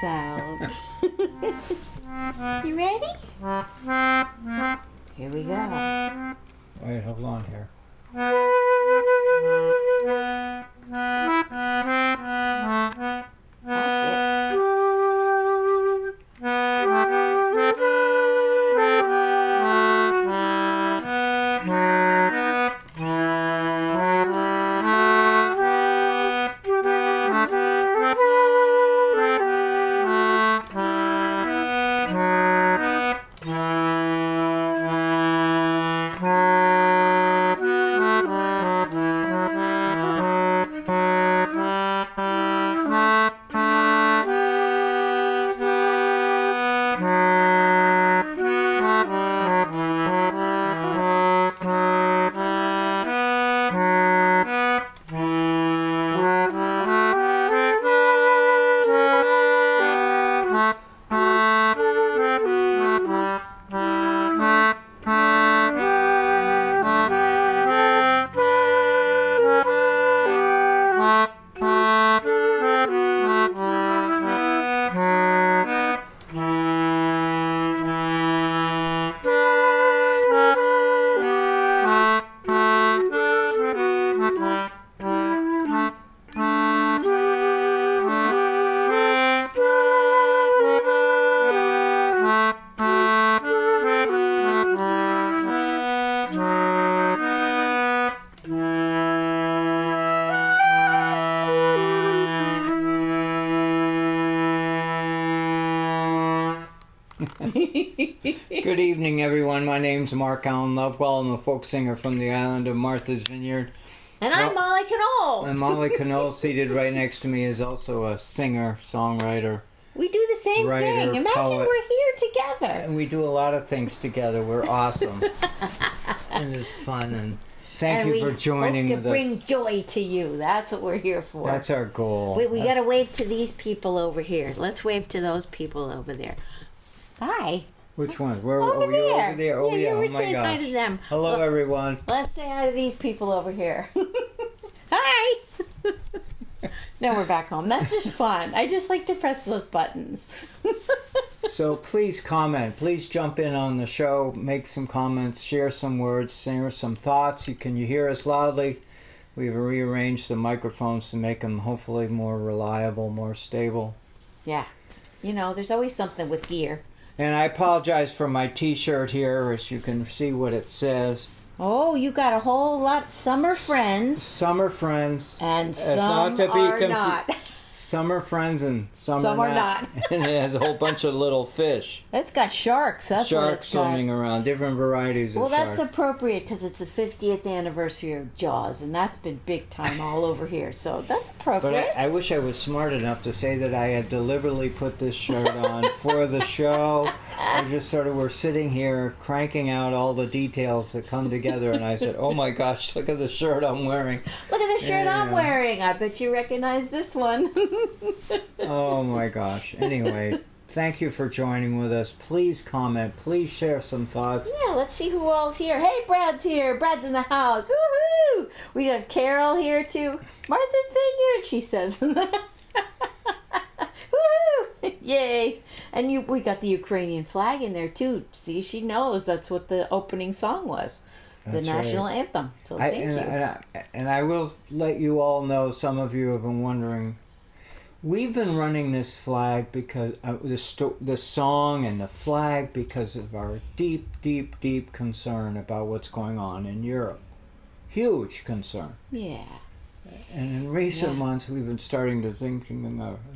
sound. You ready? Here we go. Wait, hold on here. Good evening, everyone. My name's Mark Allen Lovewell. I'm a folk singer from the island of Martha's Vineyard. And I'm Molly Conole. And Molly Conole, seated right next to me, is also a singer, songwriter. We do the same thing. Imagine poet. we're here together. And we do a lot of things together. We're awesome. And it's fun. And thank you for joining with us. To bring joy to you. That's what we're here for. That's our goal. We got to wave to these people over here. Let's wave to those people over there. Hi. Which ones? Where over are you there. over there? Oh, yeah. You were Oh, my saying gosh. hi to them. Hello, everyone. Let's say hi to these people over here. Hi. Now we're back home. That's just fun. I just like to press those buttons. So please comment. Please jump in on the show. Make some comments. Share some words. Share some thoughts. Can you hear us loudly? We've rearranged the microphones to make them hopefully more reliable, more stable. Yeah. You know, there's always something with gear. And I apologize for my t-shirt here, as you can see what it says. Oh, you got a whole lot. Some are friends. Some are friends. And some are not. Some are friends and some are are not. And it has a whole bunch of little fish. It's got sharks. That's sharks what it's got. swimming around, different varieties of sharks. Well, that's sharks. appropriate because it's the 50th anniversary of Jaws, and that's been big time all over here. So that's appropriate. But I wish I was smart enough to say that I had deliberately put this shirt on for the show. I just sort of were sitting here cranking out all the details that come together, and I said, oh my gosh, look at the shirt I'm wearing. Look at the shirt I'm wearing. I bet you recognize this one. Oh my gosh. Anyway, thank you for joining with us. Please comment. Please share some thoughts. Yeah, let's see who all's here. Hey, Brad's here. Brad's in the house. Woohoo! We got Carol here too. Martha's Vineyard, she says. Woohoo! Yay! And we got the Ukrainian flag in there too. See, she knows that's what the opening song was. The national anthem. So thank you. And I will let you all know, some of you have been wondering, we've been running this flag because the song and the flag because of our deep, deep, deep concern about what's going on in Europe. Huge concern. Yeah. And in recent months, we've been starting to think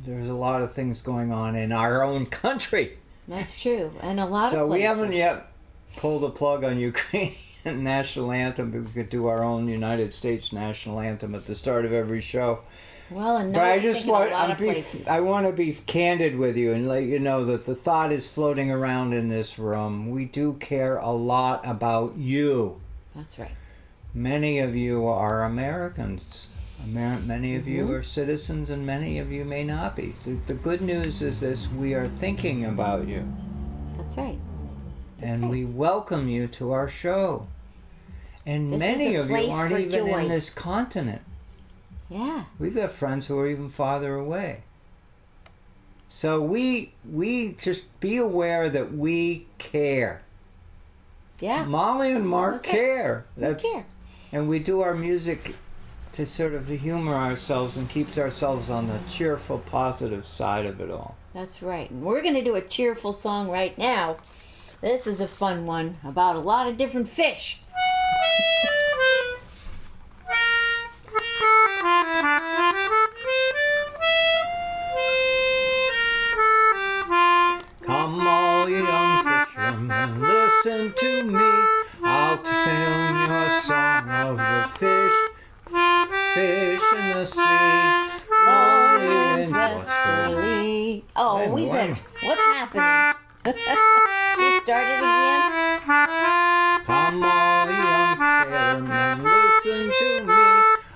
there's a lot of things going on in our own country. That's true, and a lot of places. So we haven't yet pulled the plug on Ukrainian national anthem, but we could do our own United States national anthem at the start of every show. Well, and but I just want I want to be candid with you and let you know that the thought is floating around in this room. We do care a lot about you. That's right. Many of you are Americans. Many of you are citizens, and many of you may not be. The good news is this: we are thinking about you. That's right. And we welcome you to our show. And many of you aren't even in this continent. Yeah. We've got friends who are even farther away. So we just be aware that we care. Yeah. Molly and Mark care. We care. And we do our music to sort of humor ourselves and keeps ourselves on the cheerful, positive side of it all. That's right. And we're going to do a cheerful song right now. This is a fun one about a lot of different fish. Come all you young fishermen, listen to me. I'll sing you a song of the fish in the sea. Blowing winds westerly. Oh, we better. What's happening? We started again? Come all you young sailormen, listen to me.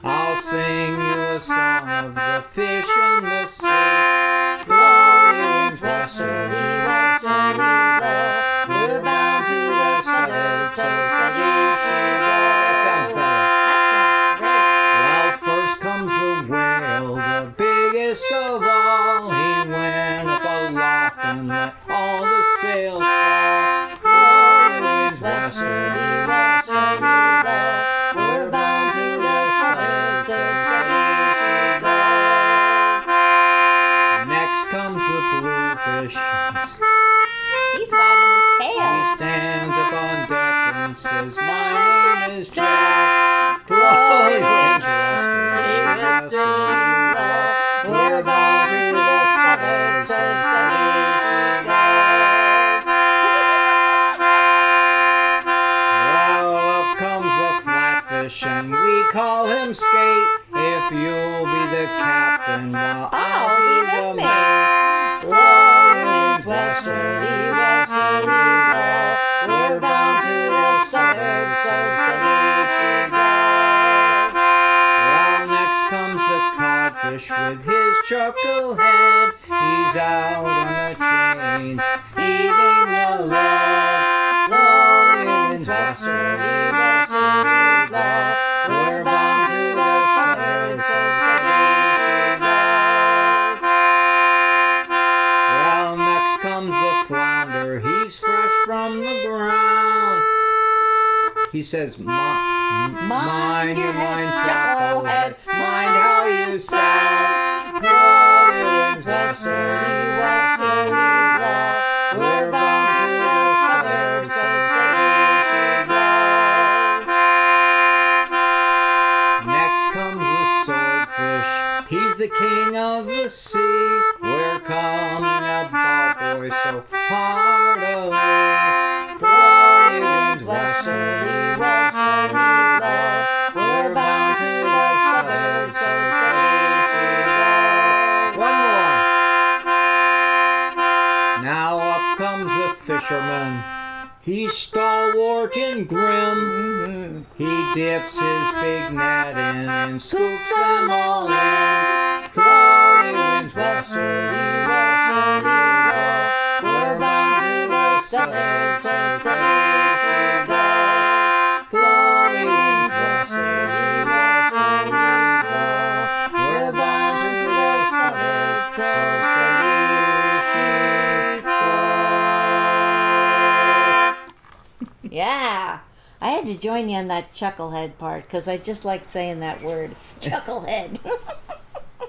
I'll sing you a song of the fish in the sea. Blowing winds westerly, westerly blow. We're bound to the southern, so steady she goes. That sounds better. That sounds great. Well, first comes the whale, the biggest of all. He went up aloft and let all the sails fall. Blowing winds westerly, westerly blow. We're bound to the southern, so steady she goes. Next comes the bluefish. He's wagging his He tail. stands up on deck and says, "My name is Jack." Blowing winds westerly, blow. We're bound to the southern, so steady she goes. Well, up comes the flatfish, and we call him Skate. If you'll be the captain, while I'll be the mate. Blowing winds westerly, westerly blow. We're bound to the southern, so steady she goes. Well, next comes the codfish with his chucklehead. He's out on the chains, heaving the lead. Blowing winds westerly, westerly blow. We're bound to the southern, so steady she goes. Well, next comes the flounder. He's fresh from the ground. He says, mind your mind, chucklehead, mind how you sound. Blowing winds westerly, westerly blow. We're bound to the southern, so steady she goes. Next comes the swordfish. He's the king of the sea. We're coming about, boys, so heartily. Blowing winds westerly, westerly blow. We're bound to the southern, so steady she goes. One more. Now up comes the fisherman. He's stalwart and grim. He dips his big net in and scoops them all in. Blowing winds westerly, westerly blow. We're bound to the southern, so steady she goes. Blowing winds westerly, westerly blow. We're bound to the southern, so steady she goes. Yeah. I had to join you on that chucklehead part because I just like saying that word. Chucklehead.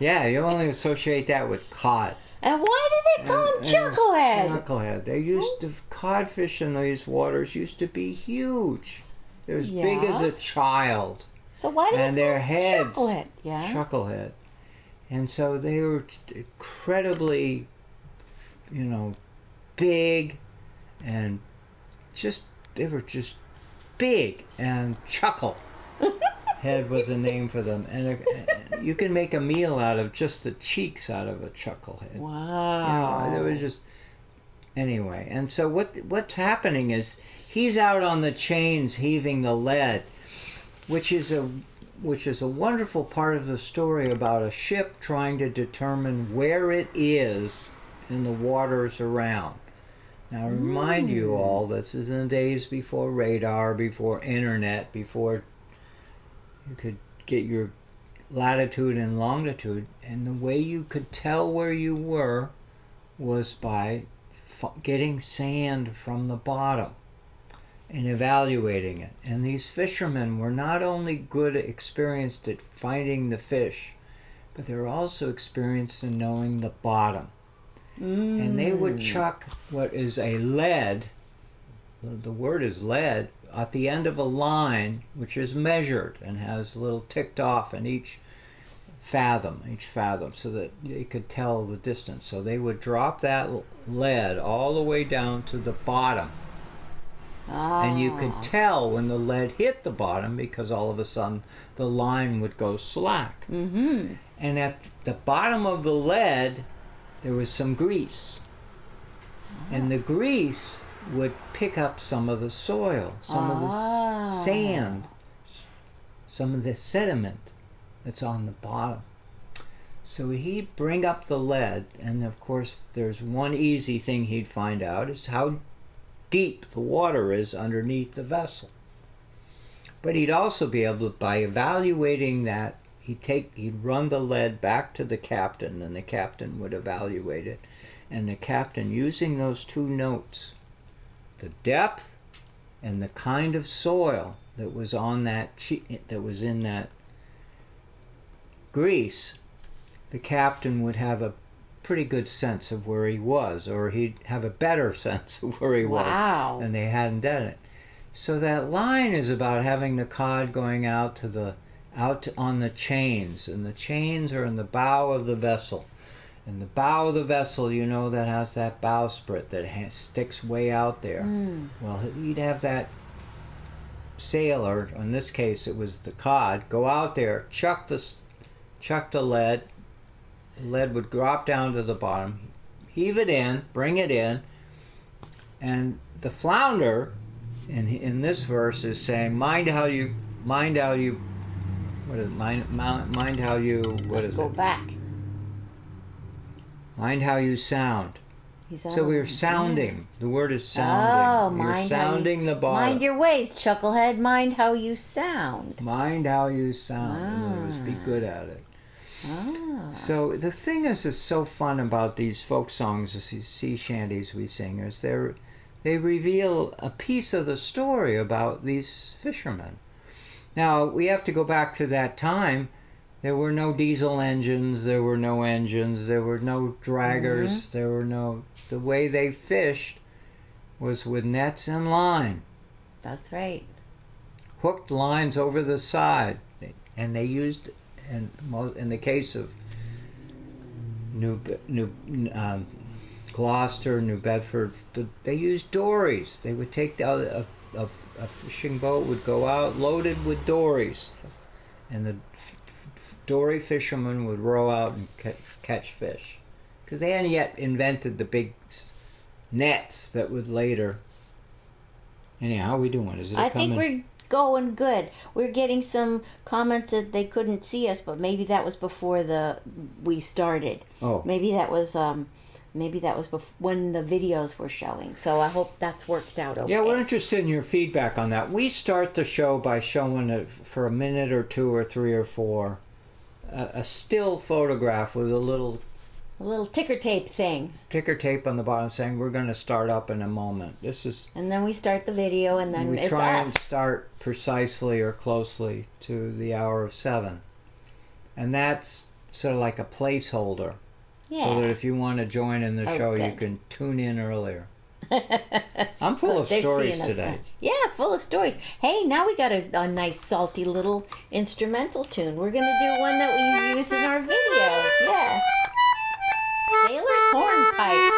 Yeah, you only associate that with cod. And why did they call him chucklehead? Chucklehead. They used to, codfish in these waters used to be huge. They're as big as a child. So why did And they call their him heads, chucklehead? Yeah. chucklehead. And so they were incredibly, big and they were just big, and chuckle head was a name for them. And you can make a meal out of just the cheeks out of a chucklehead. Wow. It was just anyway. And so what's happening is he's out on the chains heaving the lead, which is a wonderful part of the story about a ship trying to determine where it is in the waters around. Now, I remind you all, this is in the days before radar, before internet, before you could get your latitude and longitude, and the way you could tell where you were was by getting sand from the bottom and evaluating it. And these fishermen were not only experienced at finding the fish, but they were also experienced in knowing the bottom. And they would chuck what is a lead, the word is lead, at the end of a line which is measured and has a little ticked off in each fathom, so that they could tell the distance. So they would drop that lead all the way down to the bottom. And you could tell when the lead hit the bottom because all of a sudden the line would go slack. And at the bottom of the lead, there was some grease. And the grease would pick up some of the soil, some of the sand, some of the sediment that's on the bottom. So he'd bring up the lead, and of course there's one easy thing he'd find out is how deep the water is underneath the vessel. But he'd also be able to, by evaluating that, he'd run the lead back to the captain, and the captain would evaluate it. And the captain, using those two notes, the depth and the kind of soil that was on that that was in that grease, the captain would have a pretty good sense of where he was, or he'd have a better sense of where he was, and they hadn't done it. So that line is about having the cod going out on the chains, and the chains are in the bow of the vessel. And the bow of the vessel, that has that bowsprit that sticks way out there. Well, he'd have that sailor, in this case it was the cod, go out there, chuck the lead. The lead would drop down to the bottom, heave it in, bring it in, and the flounder in this verse is saying, mind how you, what is it? Mind how you, what is it? Let's go back. Mind how you sound. So we're sounding. The word is sounding. You're sounding the bottom. Mind your ways, chucklehead. Mind how you sound. Mind how you sound. In other words, be good at it. So the thing is so fun about these folk songs, these sea shanties we sing, is they reveal a piece of the story about these fishermen. Now, we have to go back to that time. There were no diesel engines, there were no engines, there were no draggers, there were no... The way they fished was with nets and line. That's right. Hooked lines over the side. And they used, in the case of Gloucester, New Bedford, they used dories. They would take a fishing boat, would go out loaded with dories. And the dory fishermen would row out and catch fish, because they hadn't yet invented the big nets that would later. Anyhow, how are we doing? Is it I think we're going good. We're getting some comments that they couldn't see us, but maybe that was before we started. Oh, maybe that was when the videos were showing. So I hope that's worked out okay. Yeah, we're interested in your feedback on that. We start the show by showing it for a minute or two or three or four. A still photograph with a little ticker tape thing. Ticker tape on the bottom saying we're going to start up in a moment. And then we start the video, and then we it's try us. And start precisely or closely to the hour of 7, and that's sort of like a placeholder. Yeah. So that if you want to join in the show, good. you can tune in earlier. I'm full of stories today. Yeah, full of stories. Hey, now we got a nice salty little instrumental tune. We're going to do one that we use in our videos. Yeah. Sailor's Hornpipe.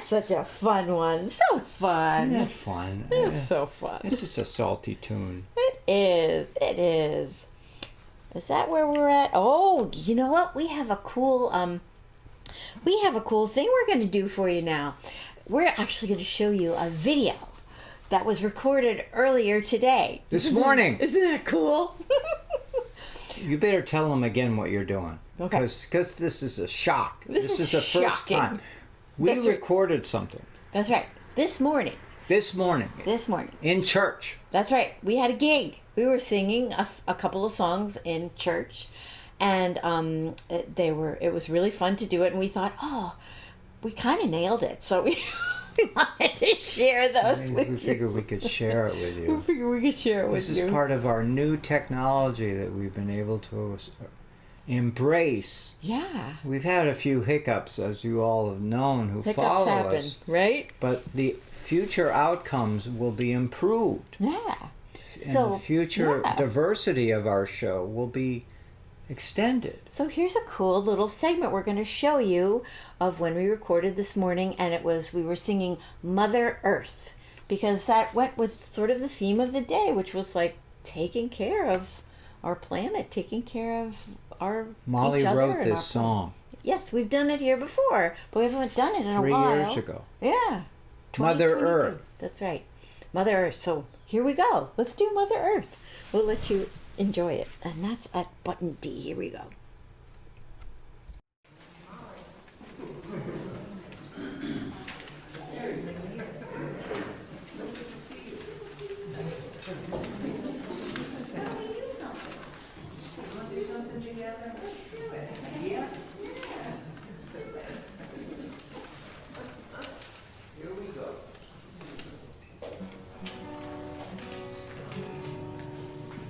That's such a fun one. So fun. Isn't that fun? It's so fun. This is a salty tune. It is. It is. Is that where we're at? Oh, you know what? We have a cool thing we're going to do for you now. We're actually going to show you a video that was recorded earlier today. This morning. Isn't that cool? You better tell them again what you're doing. Okay. Because this is a shock. This is the first shocking. time. We That's right. recorded something. That's right. This morning. This morning. In church. That's right. We had a gig. We were singing a couple of songs in church, and it was really fun to do it. And we thought, oh, we kind of nailed it. So we wanted to share those with you. We figured we could share it with you. We figured we could share it with you. This is part of our new technology that we've been able to embrace. Yeah. We've had a few hiccups, as you all have known, who follow happen, us. Right? But the future outcomes will be improved. Yeah. And the future diversity of our show will be extended. So here's a cool little segment we're going to show you of when we recorded this morning, and we were singing Mother Earth, because that went with sort of the theme of the day, which was like taking care of our planet, taking care of Molly each other wrote and this song. Yes, we've done it here before, but we haven't done it in a 3 while. years ago. Yeah. Mother 2022. Earth. That's right. Mother Earth. So here we go. Let's do Mother Earth. We'll let you enjoy it. And that's at button D. Here we go.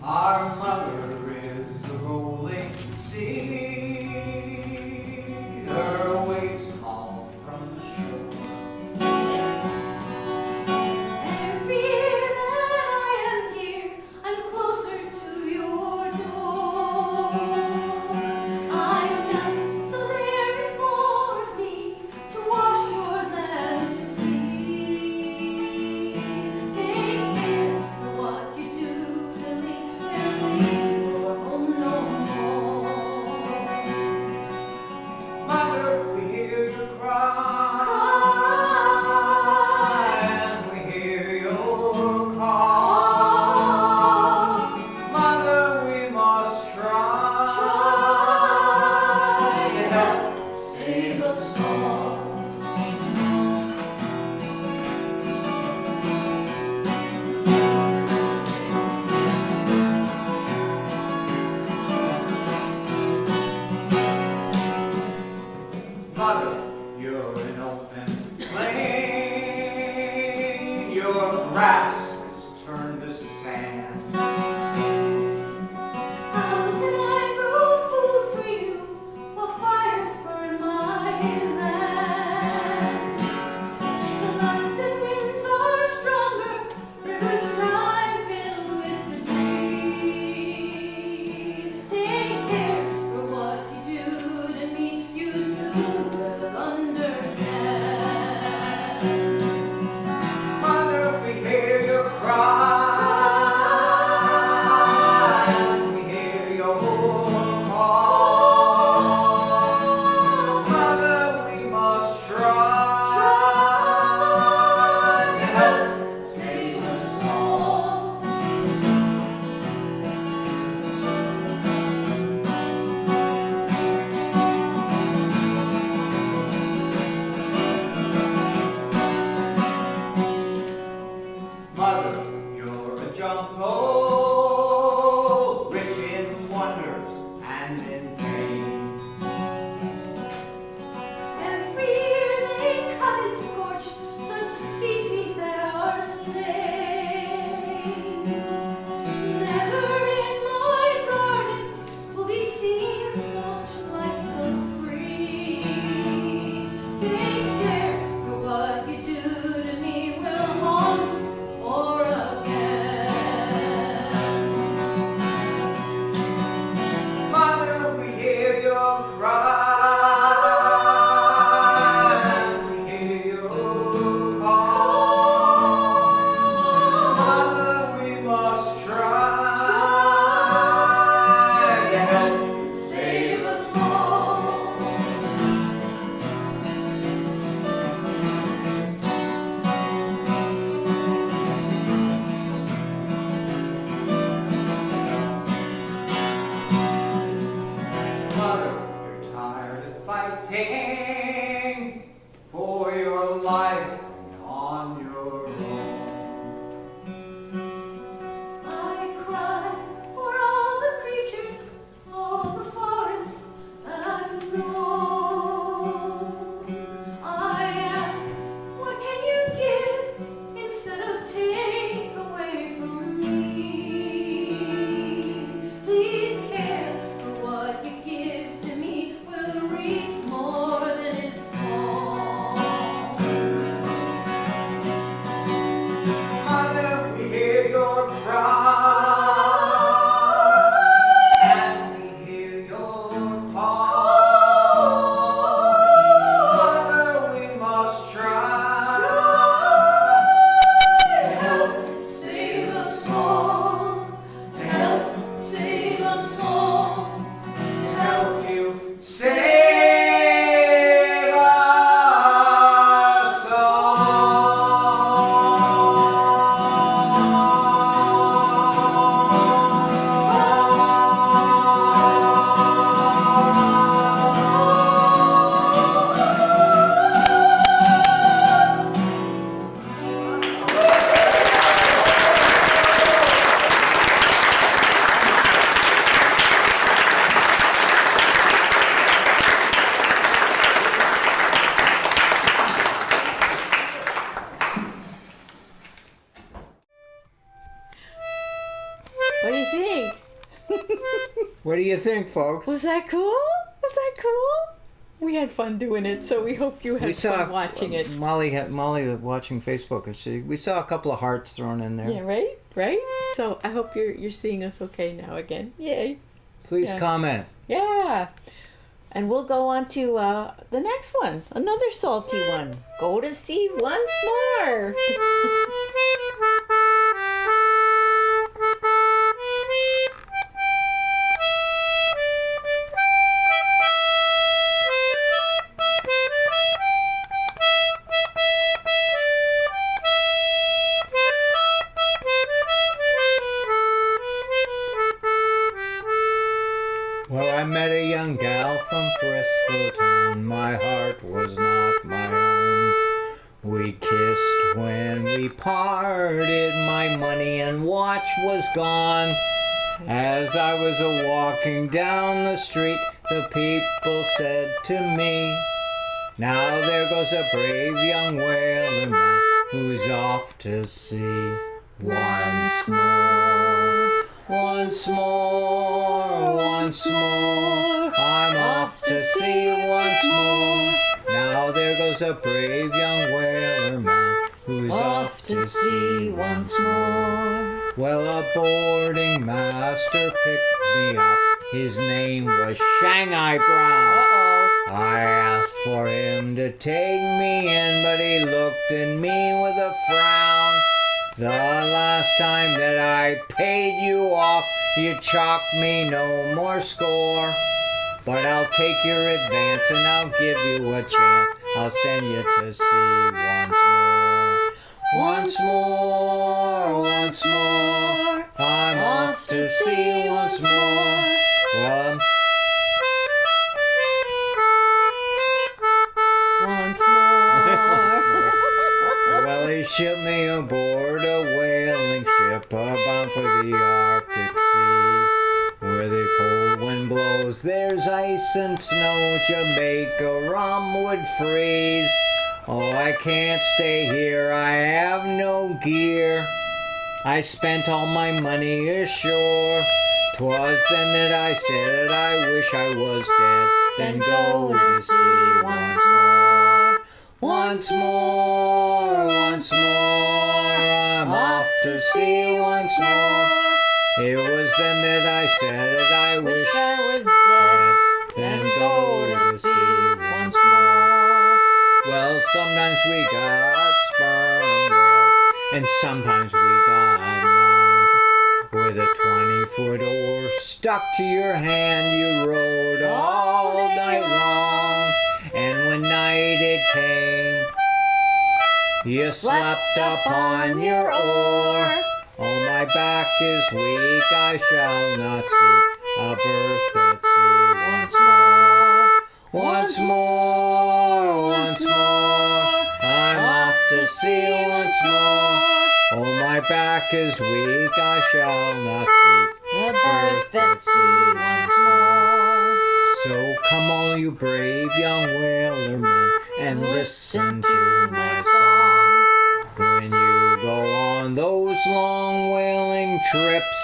Our mother is the rolling sea. Her waves call from the shore. Every year that I am here, I'm closer to your door. I am not, so there is more of me to wash your land to see. Take care of what you do to leave your home no more. Mother, we hear you cry, and we hear your call. Mother, we must try to help Save us all. Mother, you're an open plain. Your grass is turned to sand. How can I grow food for you while fires burn my land? The lights and winds are stronger, rivers dry filled with debris. Take care for what you do to me, you soon will understand. for your life on your own. I cry for all the creatures, all the forests that I've known. I ask, what can you give instead of take away from me? Please care, for what you give to me will reap more than is sown. Mother, we hear your cry, and we hear your call. Mother, we must try. Help save us all. Help save us all. Help You save us What do you think? What do you think, folks? Was that cool? Was that cool? We had fun doing it, so we hope you had fun watching it. Molly watching Facebook, and we saw a couple of hearts thrown in there. Yeah, right? Right? So I hope you're seeing us okay now again. Yay. Please Yeah. comment. Yeah. And we'll go on to the next one. Another salty one. Go to sea once more. Well, I met a young gal from Frisco town. My heart was not my own. We kissed when we parted. My money and watch was gone. As I was a-walking down the street, the people said to me, now there goes a brave young whaler man who's off to sea once more. Once more, once more, I'm off to sea once more. Now there goes a brave young whaler man who's off to sea once more. Well, a boarding master picked me up. His name was Shanghai Brown. Uh-oh. I asked for him to take me in, but he looked at me with a frown. The last time that I paid you off, you chalked me no more score. But I'll take your advance and I'll give you a chance. I'll send you to sea once more. Once more, once more, I'm off to sea once more. Well, Once more. well, he shipped me aboard a whaling ship bound for the Arctic Sea. Where the cold wind blows, there's ice and snow. Jamaica rum would freeze. Oh, I can't stay here, I have no gear. I spent all my money ashore. 'Twas then that I said I wish I was dead. Then go to sea once more. Once more, once more, I'm off to sea once more. It was then that I said I wish I was dead. then go to sea once more. Well, sometimes we got sperm whale, and sometimes we got none. With a 20-foot oar stuck to your hand, you rode all night long. And when night it came, you slept upon your oar. Oh, my back is weak, I shall not seek a berth at sea once more. Once more, once more, sea once more. Oh, my back is weak, I shall not seek The birth at sea once more. So come all you brave young whalermen and listen to my song. When you go on those long whaling trips,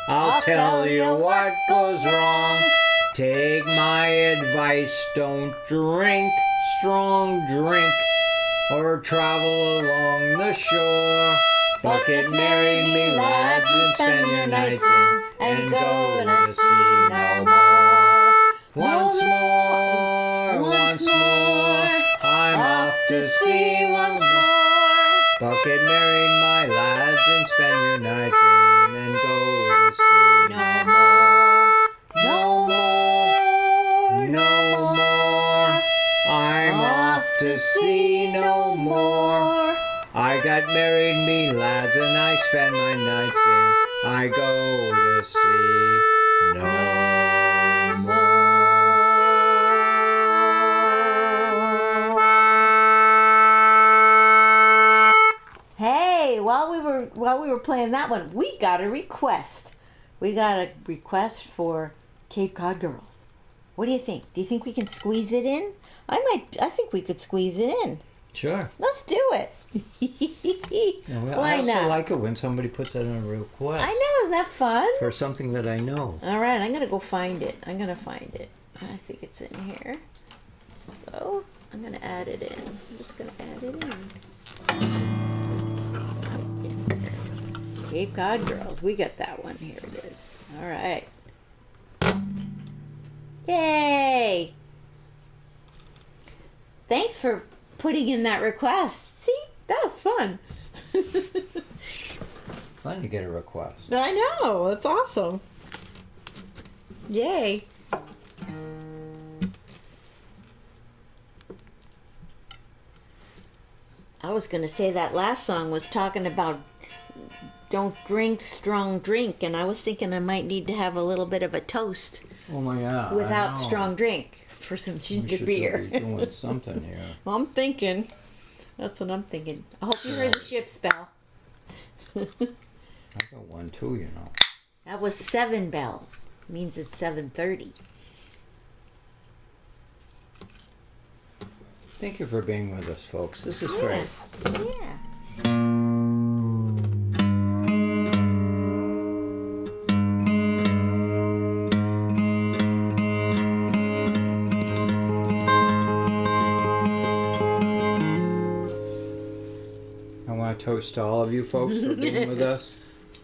I'll tell you what goes wrong. Take my advice, don't drink strong drink or travel along the shore. But get married, me lads, and spend your nights in and go to sea no more. Once more, I'm off to sea once more. But get married, my lads, and spend your nights in and go to sea no more. No more, no more. I'm off to sea no more. I got married, me lads, and I spend my nights in. I go to sea no more. Hey, while we were playing that one, we got a request. We got a request for Cape Cod Girls. What do you think? Do you think we can squeeze it in? I think we could squeeze it in. Sure. Let's do it. Why I also not? like it when somebody puts that in a request. I know, isn't that fun? For something that I know. All right, I'm gonna go find it. I think it's in here. So I'm gonna add it in. I'm just gonna add it in. Cape Cod Girls. We got that one. Here it is. All right. Yay! Thanks for putting in that request. See, that was fun. Fun to get a request. I know. That's awesome. Yay. I was going to say that last song was talking about don't drink strong drink, and I was thinking I might need to have a little bit of a toast Oh my God. I without know. strong drink for some We ginger should beer. be doing something here. Well, I'm thinking. That's what I'm thinking. I hope you heard the ship's bell. I got one too, you know. That was 7 bells. Means it's 7:30. Thank you for being with us, folks. This is great. Yeah. I want to toast to all of you folks for being with us.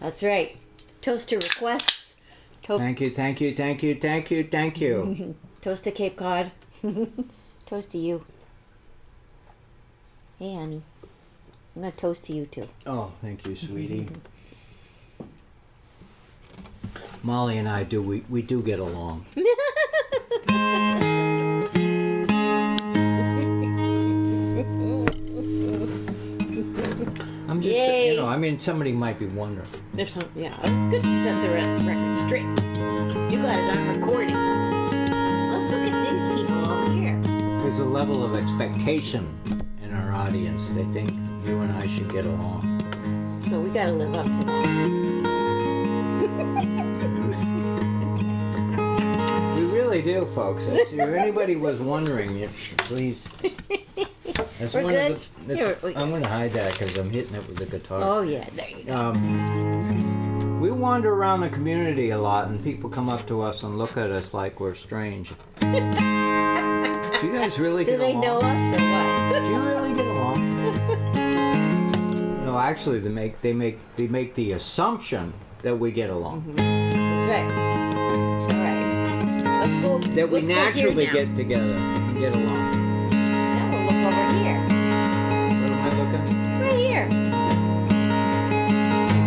That's right. Toast to requests. Thank you, thank you, thank you, thank you, thank you. Toast to Cape Cod. Toast to you. Hey, honey. I'm going to toast to you, too. Oh, thank you, sweetie. Molly and I we do get along. I'm just, Yay. you know, I mean, somebody might be wondering. There's some, yeah, it's good to set the record straight. You got it on recording. Let's look at these people over here. There's a level of expectation in our audience. They think you and I should get along. So we got to live up to that. We really do, folks. If anybody was wondering, please. That's We're one good? Of the, Here, I'm going to hide that because I'm hitting it with the guitar. Oh, yeah, there you go. We wander around the community a lot, and people come up to us and look at us like we're strange. Do you guys really Do get they along? know us or what? Do you really get along? No, actually, they make the assumption that we get along. That's right. All right. Let's go. That we let's go naturally here now. get together and get along. Now we'll look over here. Where am I looking? Right here.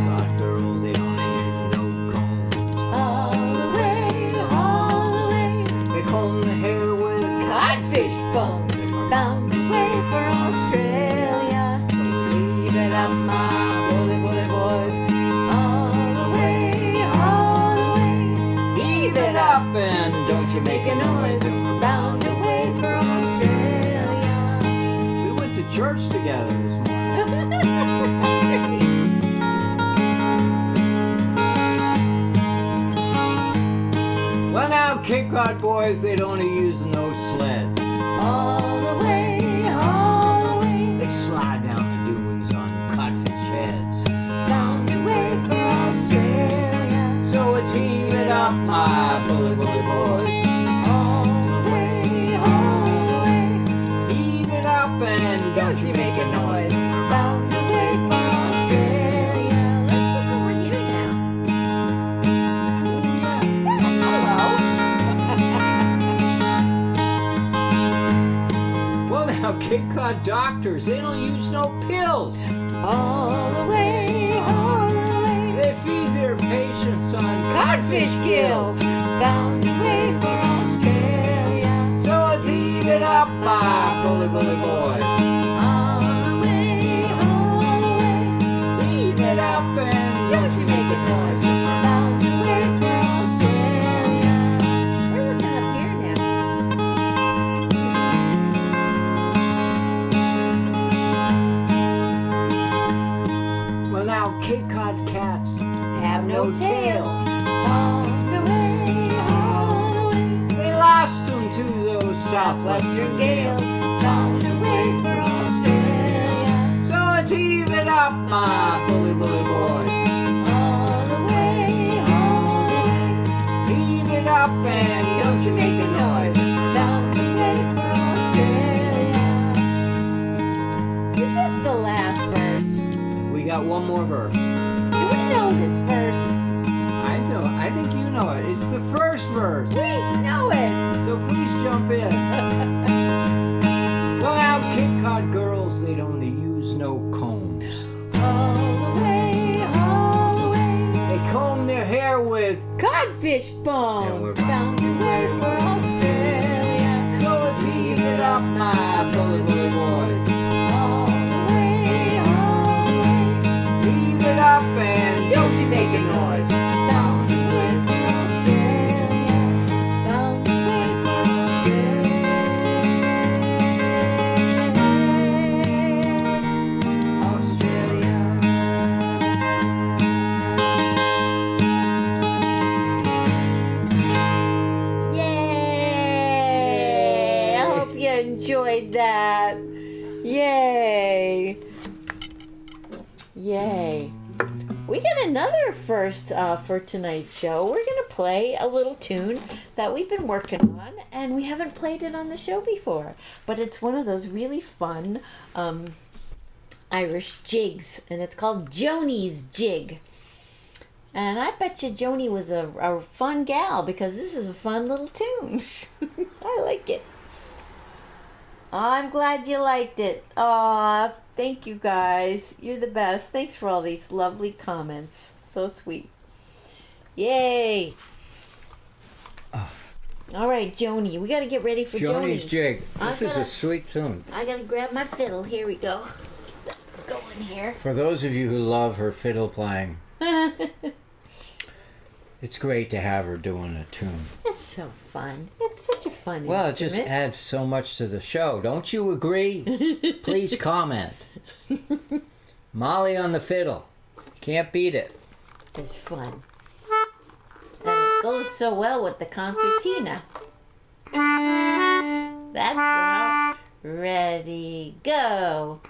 Got girls, they don't need no combs. All the way, all the way. They comb the hair with Codfish bones. Bound away for Australia. Leave it up, my bully, bully boys. All the way, all the way. Heave it up and don't you make Make a noise. We're bound away for Australia. We went to church together this morning. Well, now, Cape Cod boys, they don't use no sleds. All the way, all the way. They slide down the dunes on codfish heads. Found a way for Australia. So it's heave it up, my bully boys. All the way, all the way. Heave it up and don't you make a noise. Found a way for Australia. Let's look over here now. Hello. Well, now, Cape Cod doctors, they don't use no pills. All the way, all the way. They feed their patients on Codfish gills. Found a way for Australia. So let's heave it up, my bully boys. All the way, all the way. Heave it up and Don't you make a noise. Found a way for Australia. We're looking up here now. Well, now, Cape Cod cats Have no tails. All the way, all the way. they lost them to those Southwestern gales. Found a way for Australia. So let's heave it up, my bully boys. All the way, all the way. Heave it up and Don't you make a noise. Found a way for Australia. Is this the last verse? we got one more verse. Do we know this verse? I know. I think you know it. It's the first verse. We know it. So please jump in. Well, now, Cape Cod girls, they don't use no combs. All the way, all the way. They comb their hair with. Codfish Yeah, bones. we're- Found a way for Australia. So let's heave it up, my bully boys. All the way, all the way. Heave it up and Don't you make a noise. Found a way for Australia. Found a way for Australia. Yay! I hope you enjoyed that. Yay! Yay. We got another first for tonight's show. We're going to play a little tune that we've been working on, and we haven't played it on the show before. But it's one of those really fun Irish jigs, and it's called Joni's Jig. And I bet you Joni was a fun gal, because this is a fun little tune. I like it. I'm glad you liked it. Aw, thank you guys. You're the best. Thanks for all these lovely comments. So sweet. Yay. All right, Joni. We got to get ready for Joni's Joni. Jig. I'm This is gonna- a sweet tune. I got to grab my fiddle. Here we go. Go in here. For those of you who love her fiddle playing, it's great to have her doing a tune. It's so fun. It's such a fun Well, it just instrument. adds so much to the show. Don't you agree? Please comment. Molly on the fiddle. Can't beat it. It's fun. And it goes so well with the concertina. That's the note. Ready, go.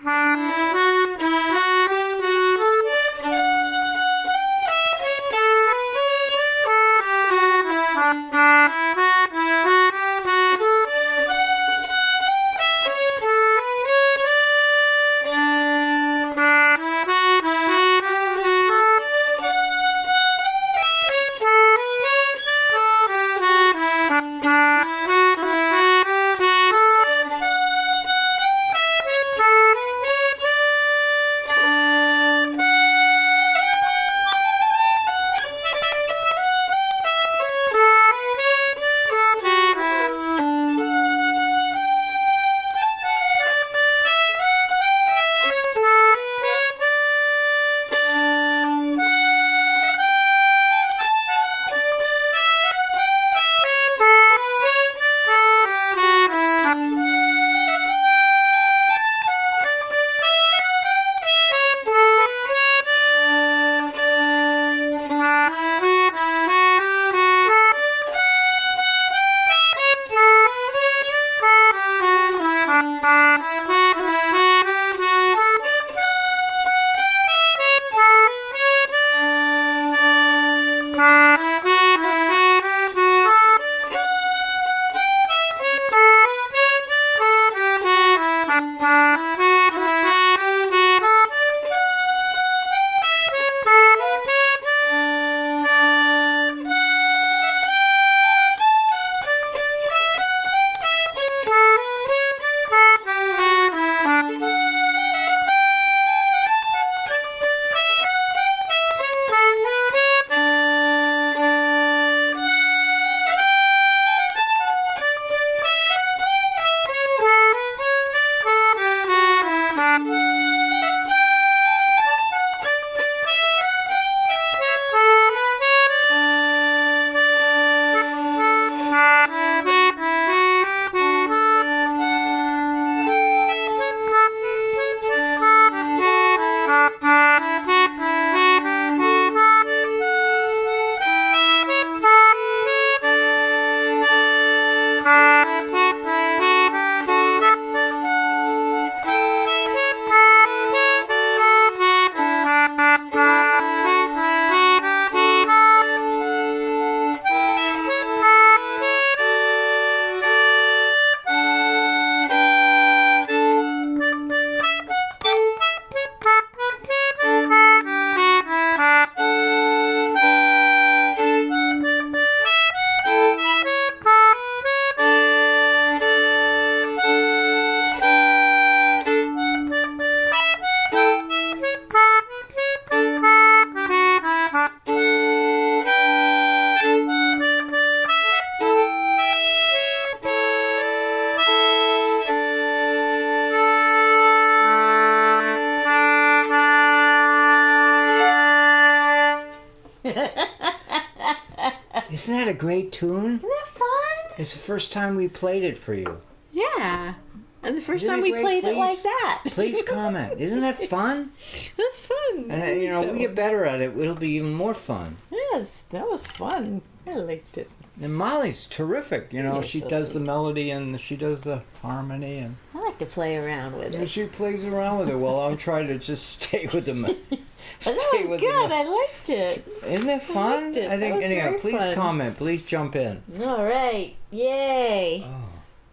Isn't that a great tune? Isn't that fun? It's the first time we played it for you. Yeah. And the first Isn't time it we great? played it Please- like that. Please comment. Isn't that fun? That's fun. And you know, we get better at it, it'll be even more fun. Yes, that was fun. I liked it. And Molly's terrific. You know, You're she so does sweet. the melody and she does the harmony, and I like to play around with it. she plays around with it while I'm trying to just stay with them. But that was good. I liked it. Isn't that fun? liked it. I think. That was Anyhow, very please fun. comment. Please jump in. All right. Yay. Oh.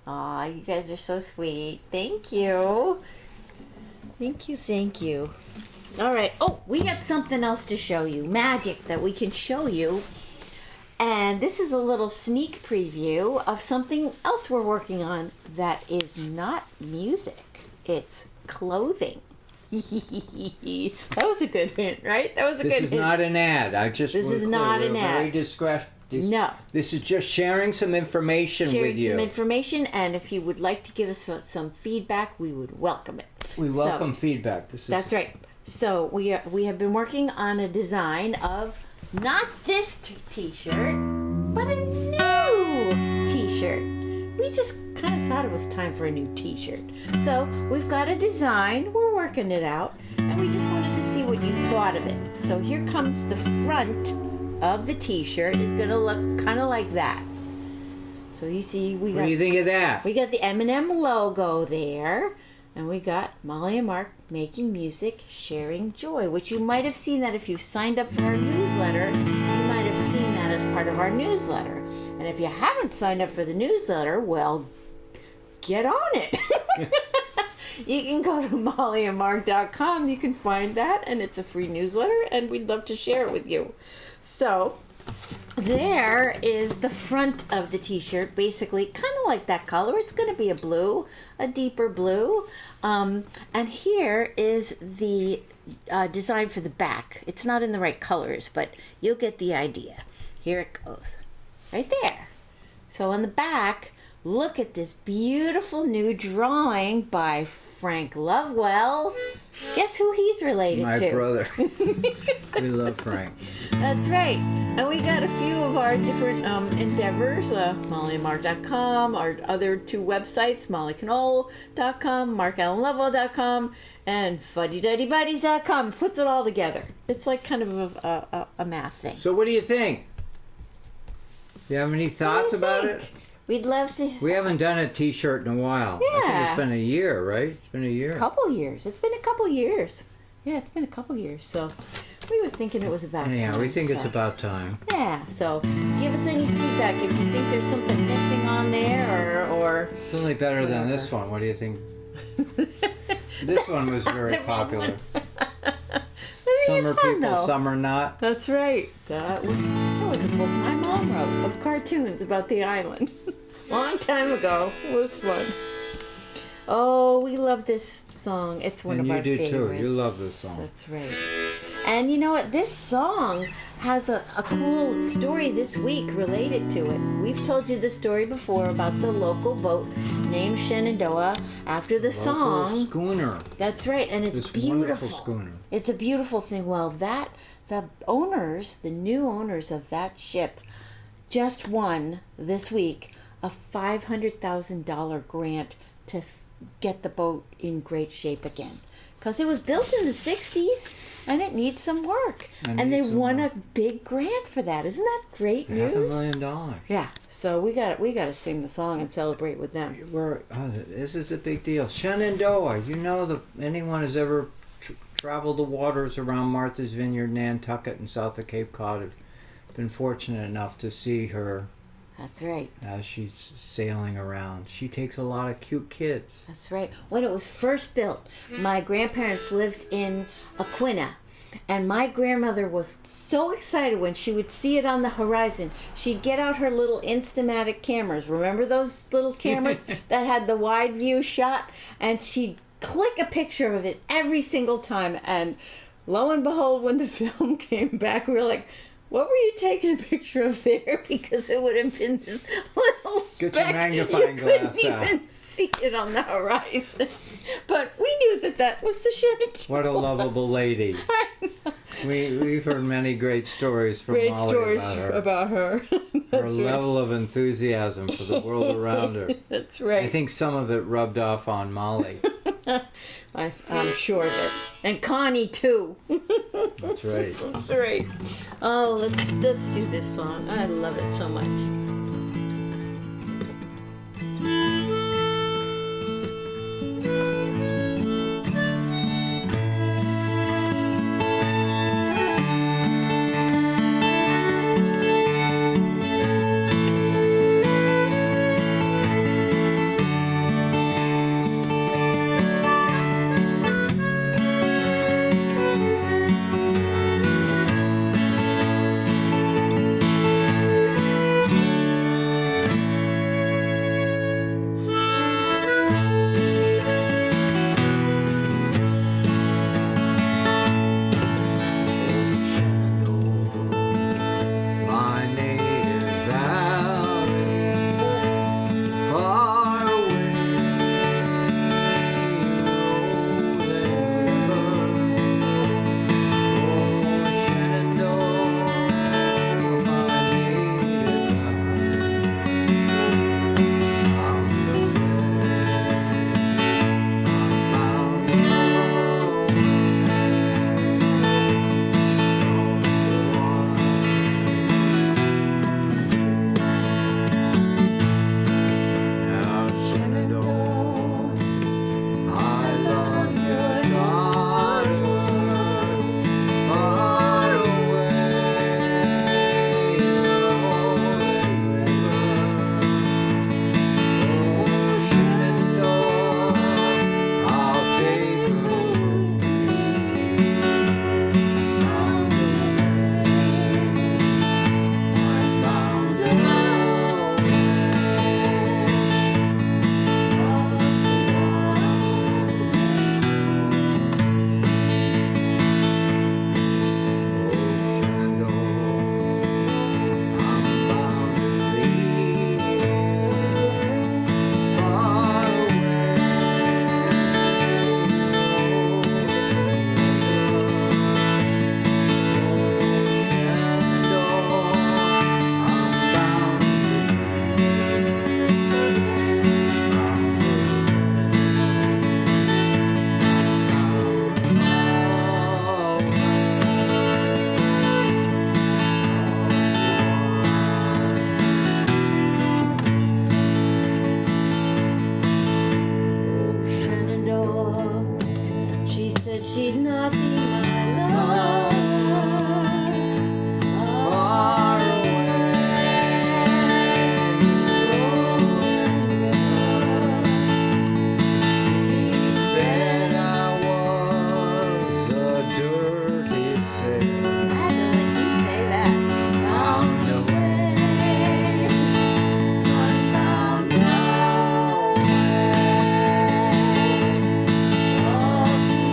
Aw, you guys are so sweet. Thank you. Thank you, thank you. All right. Oh, we got something else to show you. Magic that we can show you. And this is a little sneak preview of something else we're working on that is not music. It's clothing. That was a good hint, right? That was a This good is hint. not an ad. I just This was is clear. not We're an very ad. No. This is just sharing some information Sharing with you. some information, and if you would like to give us some feedback, we would welcome it. We So- welcome feedback. This is That's right. So we have been working on a design of not this T-shirt, but a new T-shirt. We just kind of thought it was time for a new T-shirt. So we've got a design. We're working it out, and we just wanted to see what you thought of it. So here comes the front of the T-shirt. It's going to look kind of like that. So you see, we What do you think of that? got the M&M logo there, and we got Molly and Mark making music, sharing joy, which you might have seen that if you signed up for our newsletter. You might have seen that as part of our newsletter. And if you haven't signed up for the newsletter, well, get on it. You can go to mollyandmark.com. You can find that, and it's a free newsletter, and we'd love to share it with you. So there is the front of the T-shirt, basically kind of like that color. It's going to be a blue, a deeper blue. And here is the design for the back. It's not in the right colors, but you'll get the idea. Here it goes, right there. So on the back, look at this beautiful new drawing by Frank Lovewell. Guess who he's related My to? brother. We love Frank. That's right. And we got a few of our different endeavors, mollyandmark.com, our other two websites, mollyconole.com, markallenlovewell.com, and fuddyduddy-buddies.com. Puts it all together. It's like kind of a math thing. So what do you think? Do you have any What do thoughts you about think? it? We'd love to. We haven't done a T-shirt in a while. I think Yeah. it's been a year, right? It's been a year. Couple years. It's been a couple years. Yeah, it's been a couple years. So we were thinking it was about Anyhow, time. we think it's so. about time. Yeah, so give us any feedback if you think there's something missing on there or It's only better than Whatever. this one. What do you think? This one was very popular. Some are fun, people, though. some are not. That's right. That was a book my mom wrote of cartoons about the island. Long time ago. It was fun. Oh, we love this song. It's one And of you our do too. favorites. You love this song. That's right. And you know what? This song has a cool story this week related to it. We've told you the story before about the local boat named Shenandoah after the Local song. schooner. That's right, and it's This wonderful beautiful. schooner. It's a beautiful thing. Well, the new owners of that ship, just won this week a $500,000 grant to get the boat in great shape again. Because it was built in the 60s and it needs some work. It And they needs some won work. a big grant for that. Isn't that great news? $500,000. Yeah, so we got to sing the song and celebrate with them. This is a big deal. Shenandoah. You know, anyone who's ever traveled the waters around Martha's Vineyard, Nantucket, and south of Cape Cod have been fortunate enough to see her That's right. as she's sailing around. She takes a lot of cute kids. That's right. When it was first built, my grandparents lived in Aquina. And my grandmother was so excited when she would see it on the horizon. She'd get out her little Instamatic cameras. Remember those little cameras that had the wide view shot? And she'd click a picture of it every single time. And lo and behold, when the film came back, we were like, what were you taking a picture of there? Because it would have been this little speck. Get your magnifying you couldn't glass out. even see it on the horizon. But we knew that was the Shenandoah. What a lovable lady. I know. We've heard many great stories from Great Molly stories about her. her. Her That's right. level of enthusiasm for the world around her. That's right. I think some of it rubbed off on Molly. I'm sure of it. And Connie too. That's right. That's right. Oh, let's do this song. I love it so much. My native valley, far away, rolling river. Oh, Shenandoah, my native valley, I'm the Now, Shenandoah, I love your daughter, far away, rolling river. Oh, Shenandoah, I'll take her with me. I'm bound Shenandoah, she said she'd not be my love. far away, he said I was a dirty sailor. I had to let you say that. Bound away, I'm bound away, across the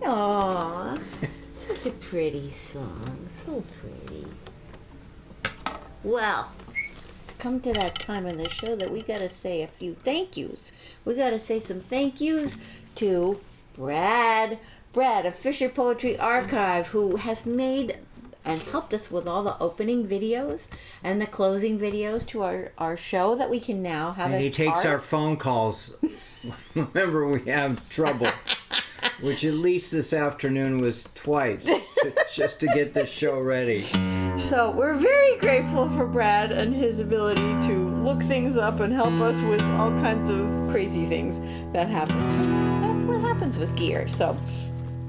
Aww, such a pretty song. So pretty. Well, it's come to that time in the show that we gotta say a few thank yous. We gotta say some thank yous to Brad of Fisher Poetry Archive, who has made and helped us with all the opening videos and the closing videos to our show that we can now have. And he takes our phone calls whenever we have trouble, which at least this afternoon was twice, just to get the show ready. So we're very grateful for Brad and his ability to look things up and help us with all kinds of crazy things that happen. That's what happens with gear. So.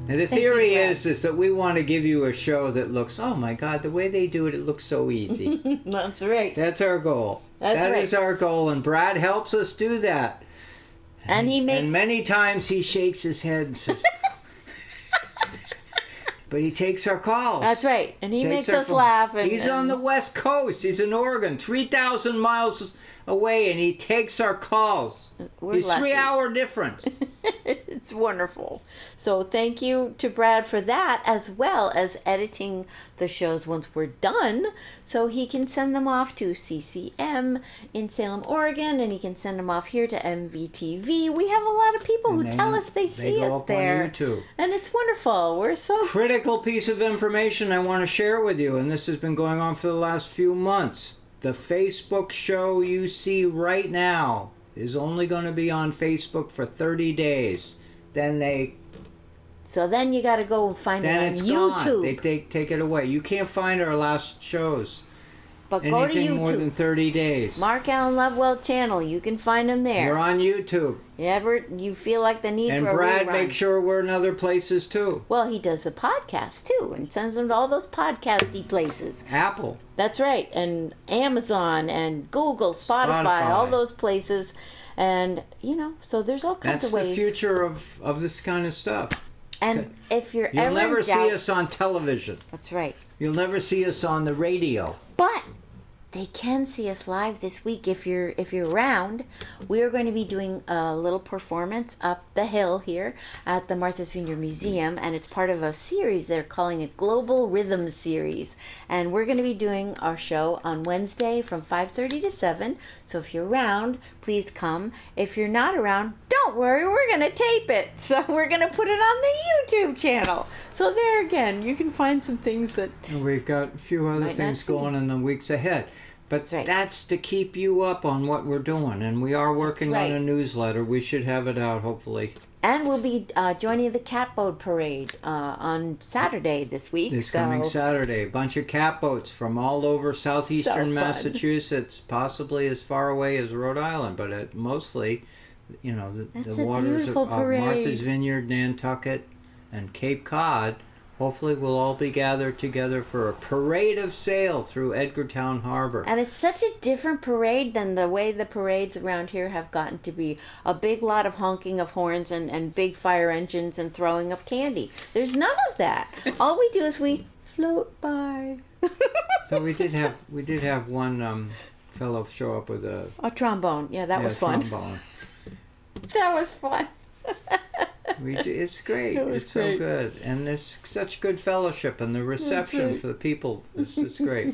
And the theory is that we want to give you a show that looks, oh my God, the way they do it, it looks so easy. That's right. That's our goal. That is our goal, and Brad helps us do that. And he makes... And many times he shakes his head and says... But he takes our calls. That's right. And he makes us laugh. He's on the West Coast. He's in Oregon, 3,000 miles away, and he takes our calls. He's lucky. 3 hour difference. It's wonderful. So thank you to Brad for that, as well as editing the shows once we're done, so he can send them off to CCM in Salem, Oregon, and he can send them off here to MVTV. We have a lot of people who tell us they see us there. On YouTube. And it's wonderful. We're so... Critical piece of information I want to share with you, and this has been going on for the last few months. The Facebook show you see right now is only going to be on Facebook for 30 days. Then you got to go and find it on YouTube. Gone. They take it away. You can't find our last shows. But go to YouTube. More than 30 days. Mark Allen Lovewell channel. You can find him there. We're on YouTube. You feel like the need and for a Brad rerun. makes sure we're in other places too. Well, he does a podcast too and sends them to all those podcasty places. Apple. That's right. And Amazon and Google, Spotify. All those places. And, so there's all kinds of ways. That's the future of this kind of stuff. And if you'll You'll never see us on television. That's right. You'll never see us on the radio. But they can see us live this week if you're around. We are going to be doing a little performance up the hill here at the Martha's Vineyard Museum, and it's part of a series they're calling it Global Rhythm Series. And we're going to be doing our show on Wednesday from 5:30 to 7. So if you're around, please come. If you're not around, don't worry, we're going to tape it. So we're going to put it on the YouTube channel. So there again, you can find some things that... And we've got a few other things going in the weeks ahead. But that's to keep you up on what we're doing. And we are working on a newsletter. We should have it out, hopefully. And we'll be joining the Catboat Parade on Saturday this week. This coming Saturday. A bunch of catboats from all over southeastern Massachusetts, possibly as far away as Rhode Island. But mostly, the waters of Martha's Vineyard, Nantucket, and Cape Cod. Hopefully we'll all be gathered together for a parade of sail through Edgartown Harbor. And it's such a different parade than the way the parades around here have gotten to be. A big lot of honking of horns and big fire engines and throwing of candy. There's none of that. All we do is we float by. So we did have one fellow show up with a trombone. Yeah, that was fun. Trombone. That was fun. It's great. It's great. So good. And there's such good fellowship, and the reception for the people it's great.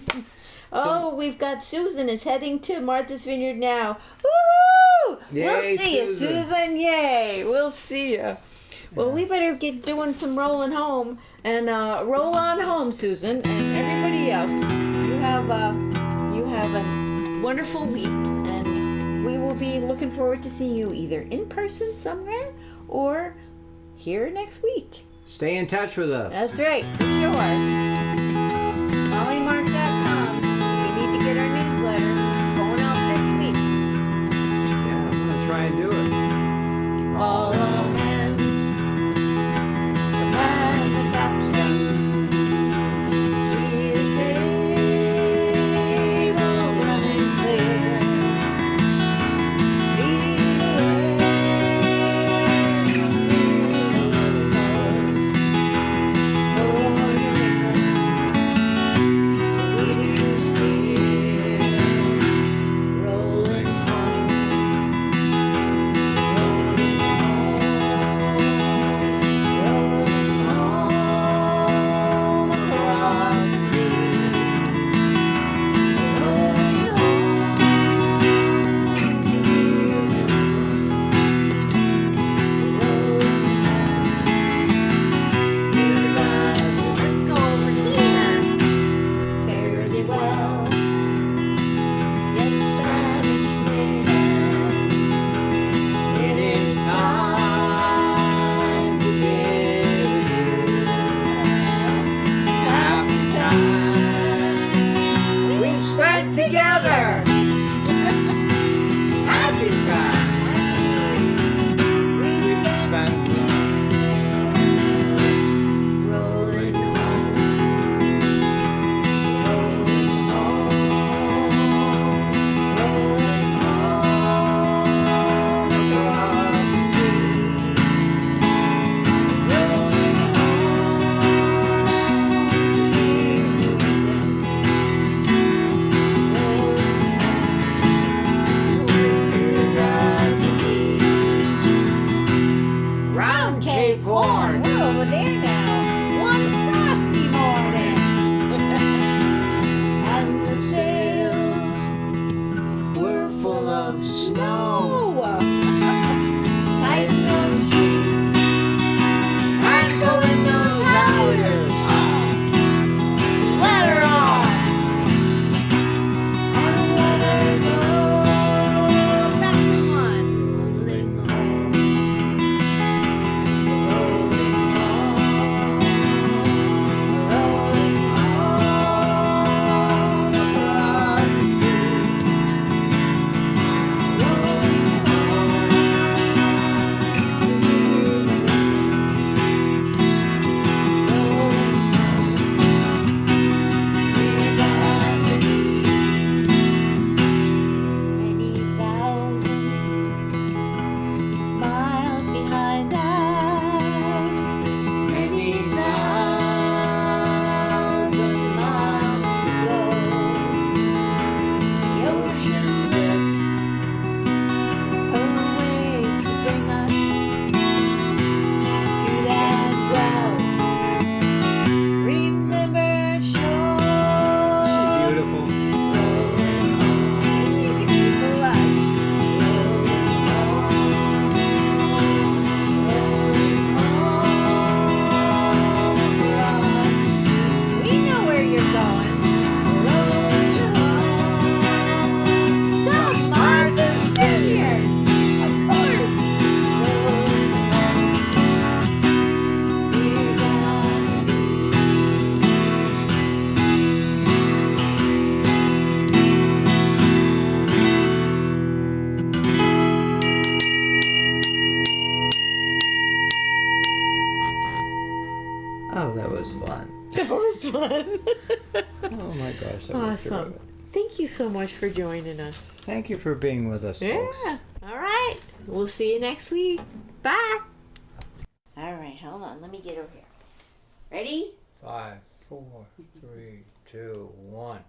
We've got Susan is heading to Martha's Vineyard now. Woo! Yay, we'll see you, Susan. Yay! We'll see you. Well, we better get doing some rolling home and roll on home, Susan, and everybody else. You have a wonderful week, and we will be looking forward to seeing you either in person somewhere or here next week. Stay in touch with us. That's right, for sure. MollyMark.com. We need to get our newsletter. It's going out this week. Yeah, I'm going to try and do it. All hands to man the capstan. See the cables running clear. morn. We're over there now. One frosty morning. And the sails We're full of snow. Tighten those sheets and pulling those halyards. Let her off and let her go. Back to one. Rolling home. Rolling home. Rolling home across the sea. Rolling home. Many thousand miles behind us, many thousand miles to go. The ocean drifts over waves to bring us to that well-remembered shore. Beautiful. We know where you're going. To Martha's Vineyard, of course. We're gonna be Oh, that was fun. That was fun. Oh my gosh, that was Awesome. terrific. Thank you so much for joining us. Thank you for being with us, folks. Yeah. All right. We'll see you next week. Bye. All right. Hold on. Let me get over here. Ready? 5, 4, 3, 2, 1.